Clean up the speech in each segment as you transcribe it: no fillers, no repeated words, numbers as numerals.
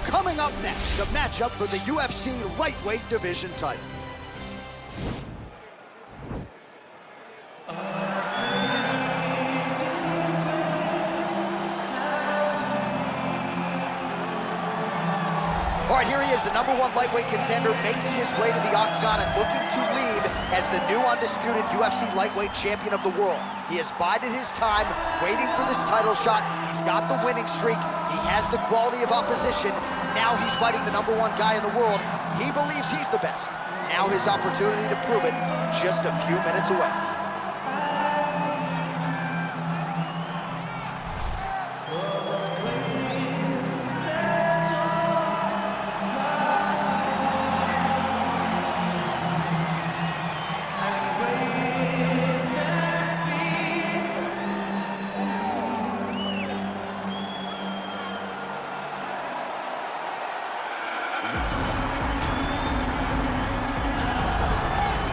Coming up next, the matchup for the UFC lightweight division title. All right, here he is, the #1 lightweight contender, making his way to the octagon and looking to lead as the new undisputed UFC lightweight champion of the world. He has bided his time, waiting for this title shot. He's got the winning streak. He has the quality of opposition. Now he's fighting the #1 guy in the world. He believes he's the best. Now his opportunity to prove it, just a few minutes away.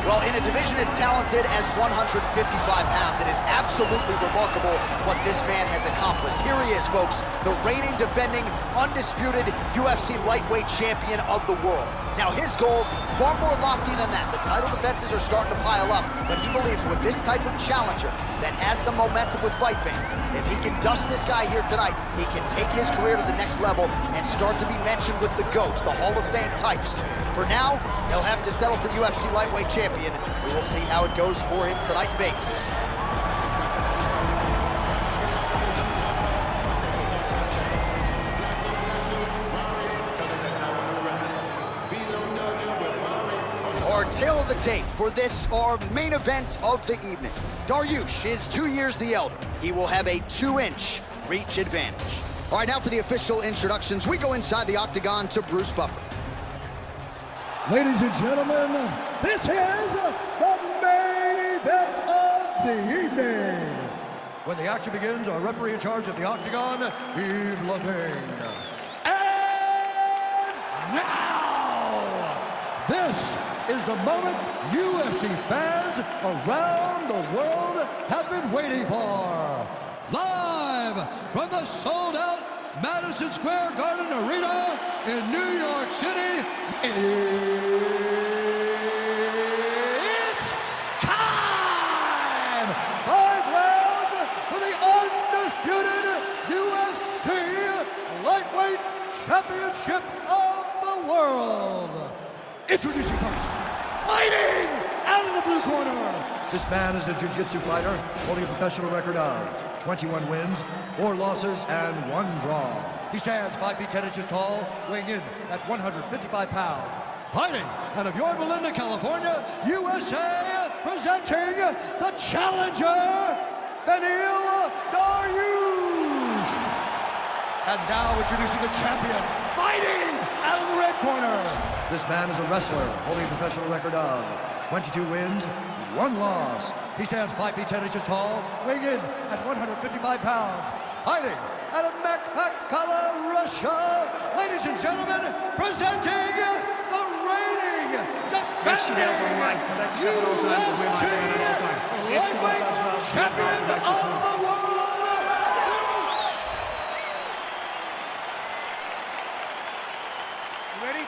Well, in a division as talented as 155 pounds, it is absolutely remarkable what this man has accomplished. Here he is, folks, the reigning, defending, undisputed UFC lightweight champion of the world. Now, his goals, far more lofty than that. The title defenses are starting to pile up, but he believes with this type of challenger that has some momentum with fight fans, if he can dust this guy here tonight, he can take his career to the next level and start to be mentioned with the GOATs, the Hall of Fame types. For now, he'll have to settle for UFC lightweight champion. We will see how it goes for him tonight in Vegas. Our tail of the tape for this, our main event of the evening. Dariush is 2 years the elder. He will have a 2-inch reach advantage. All right, now for the official introductions, we go inside the octagon to Bruce Buffer. Ladies and gentlemen, this is the main event of the evening. When the action begins, our referee in charge of the octagon, Yves Lavigne. And now, this is the moment UFC fans around the world have been waiting for. Live from the sold-out Madison Square Garden Arena in New York City, it's time! 5 rounds for the undisputed UFC Lightweight Championship of the world. Introducing first, fighting out of the blue corner. This man is a jiu-jitsu fighter holding a professional record of 21 wins, 4 losses, and 1 draw. He stands 5 feet 10 inches tall, weighing in at 155 pounds. Fighting out of Yorba Linda, California, USA, presenting the challenger, Beniel Dariush. And now introducing the champion, fighting out of the red corner. This man is a wrestler holding a professional record of 22 wins, 1 loss. He stands 5 feet 10 inches tall, weighing in at 155 pounds. Fighting out of Makhachkala, Russia, ladies and gentlemen, presenting the reigning, defending UFC lightweight champion of the world. You ready?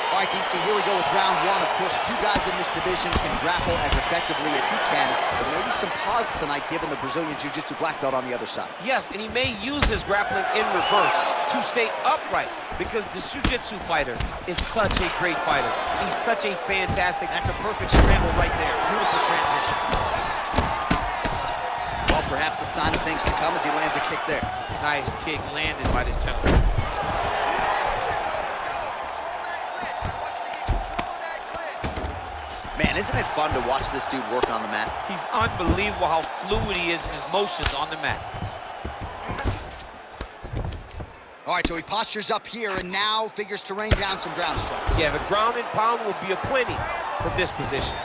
All right, DC, here we go with round 1. Of course, few guys in this division can grapple as effectively as he can, but maybe some pause tonight given the Brazilian Jiu-Jitsu black belt on the other side. Yes, and he may use his grappling in reverse to stay upright because this Jiu-Jitsu fighter is such a great fighter. He's such a fantastic... That's a perfect scramble right there. Beautiful transition. Well, perhaps a sign of things to come as he lands a kick there. Nice kick landed by this gentleman. Man, isn't it fun to watch this dude work on the mat? He's unbelievable how fluid he is in his motions on the mat. All right, so he postures up here and now figures to rain down some ground strikes. Yeah, the ground and pound will be aplenty from this position.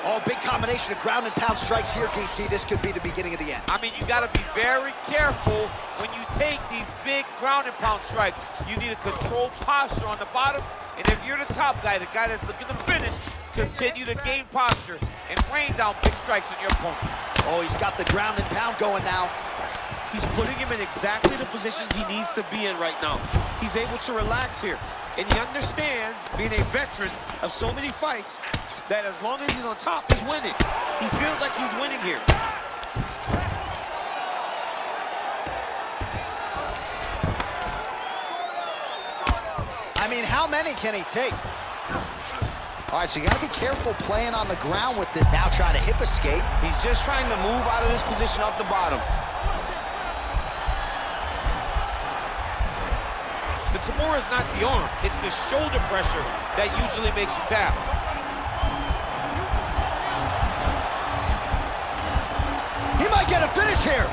Oh, big combination of ground and pound strikes here, DC. This could be the beginning of the end. I mean, you got to be very careful when you take these big ground and pound strikes. You need a controlled posture on the bottom. And if you're the top guy, the guy that's looking to finish, Continue to gain posture and rain down big strikes on your opponent. Oh, he's got the ground and pound going now. He's putting him in exactly the positions he needs to be in right now. He's able to relax here. And he understands, being a veteran of so many fights, that as long as he's on top, he's winning. He feels like he's winning here. I mean, how many can he take? All right, so you got to be careful playing on the ground with this. Now trying to hip escape. He's just trying to move out of this position off the bottom. The Kimura is not the arm. It's the shoulder pressure that usually makes you tap. He might get a finish here.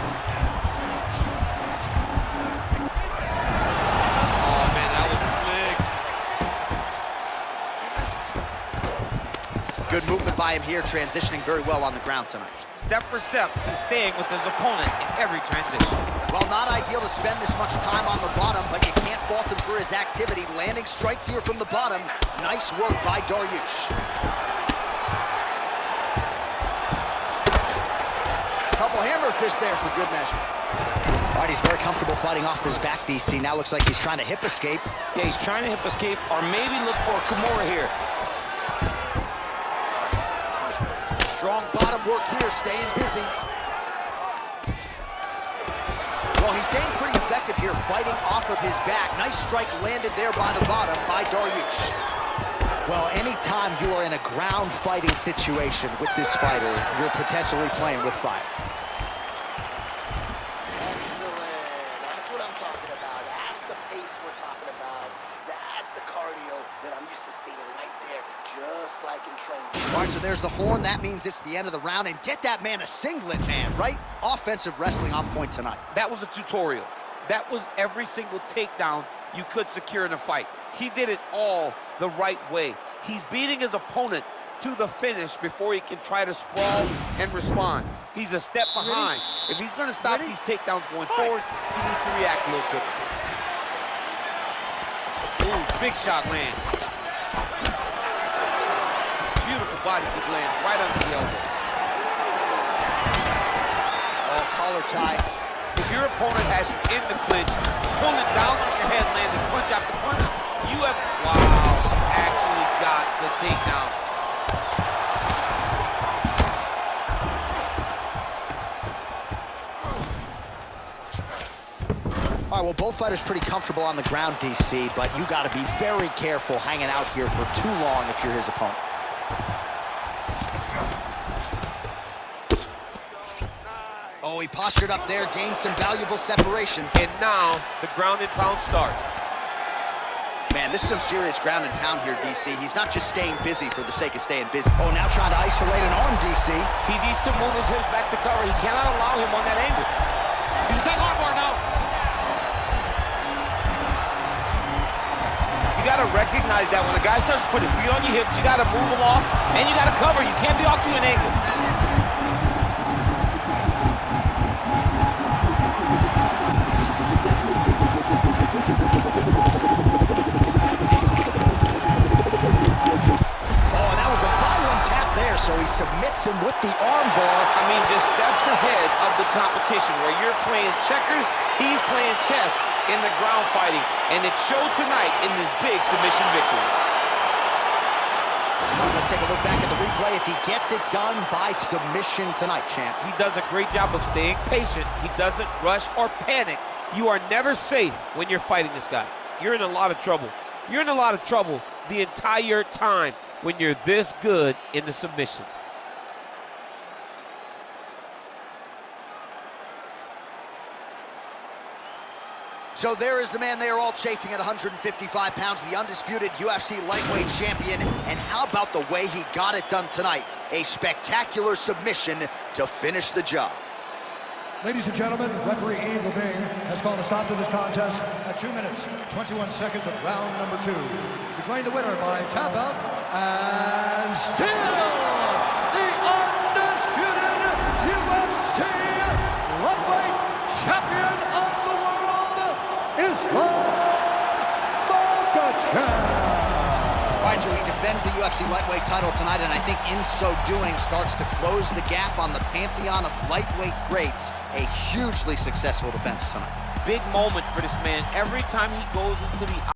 Oh, man, that was slick. Good movement by him here, transitioning very well on the ground tonight. Step for step, he's staying with his opponent in every transition. Well, not ideal to spend this much time on the bottom, but you can't fault him for his activity. Landing strikes here from the bottom. Nice work by Darriush. Couple hammer fists there for good measure. All right, he's very comfortable fighting off his back, DC. Now looks like he's trying to hip escape. Yeah, he's trying to hip escape or maybe look for a Kimura here. Strong bottom work here, staying busy. Well, he's staying pretty effective here, fighting off of his back. Nice strike landed there by the bottom by Darriush. Well, anytime you are in a ground fighting situation with this fighter, you're potentially playing with fire. Excellent. That's what I'm talking about. That's the pace we're talking about. That's the cardio that I'm used to seeing right there, just like in training. All right, so there's the horn. That means it's the end of the round. And get that man a singlet, man, right? Offensive wrestling on point tonight. That was a tutorial. That was every single takedown you could secure in a fight. He did it all the right way. He's beating his opponent to the finish before he can try to sprawl and respond. He's a step behind. If he's going to stop these takedowns going forward, he needs to react a little quicker. Ooh, big shot lands. Beautiful body kick lands right under the elbow. Oh, collar ties. If your opponent has you in the clinch, pulling down on your head, landing punch after punch, you have, wow, actually got the takedown. All right, well, both fighters pretty comfortable on the ground, DC, but you got to be very careful hanging out here for too long if you're his opponent. Oh, he postured up there, gained some valuable separation. And now the ground and pound starts. Man, this is some serious ground and pound here, DC. He's not just staying busy for the sake of staying busy. Oh, now trying to isolate an arm, DC. He needs to move his hips back to cover. He cannot allow him on that angle. He's attacking arm bar now. You got to recognize that when a guy starts to put his feet on your hips, you got to move him off, and you got to cover. You can't be off to an angle. So he submits him with the arm bar. I mean, just steps ahead of the competition. Where you're playing checkers, he's playing chess in the ground fighting. And it showed tonight in this big submission victory. Let's take a look back at the replay as he gets it done by submission tonight, champ. He does a great job of staying patient. He doesn't rush or panic. You are never safe when you're fighting this guy. You're in a lot of trouble. You're in a lot of trouble the entire time when you're this good in the submissions. So there is the man they are all chasing at 155 pounds, the undisputed UFC lightweight champion. And how about the way he got it done tonight? A spectacular submission to finish the job. Ladies and gentlemen, referee Yves Levine has called a stop to this contest at 2 minutes, 21 seconds of round number 2. Declaring the winner by tap out, and still the undisputed UFC lightweight champion of the world, Ислам Махачев. All right, so he defends the UFC lightweight title tonight, and I think in so doing starts to close the gap on the pantheon of lightweight greats. A hugely successful defense tonight. Big moment for this man. Every time he goes into the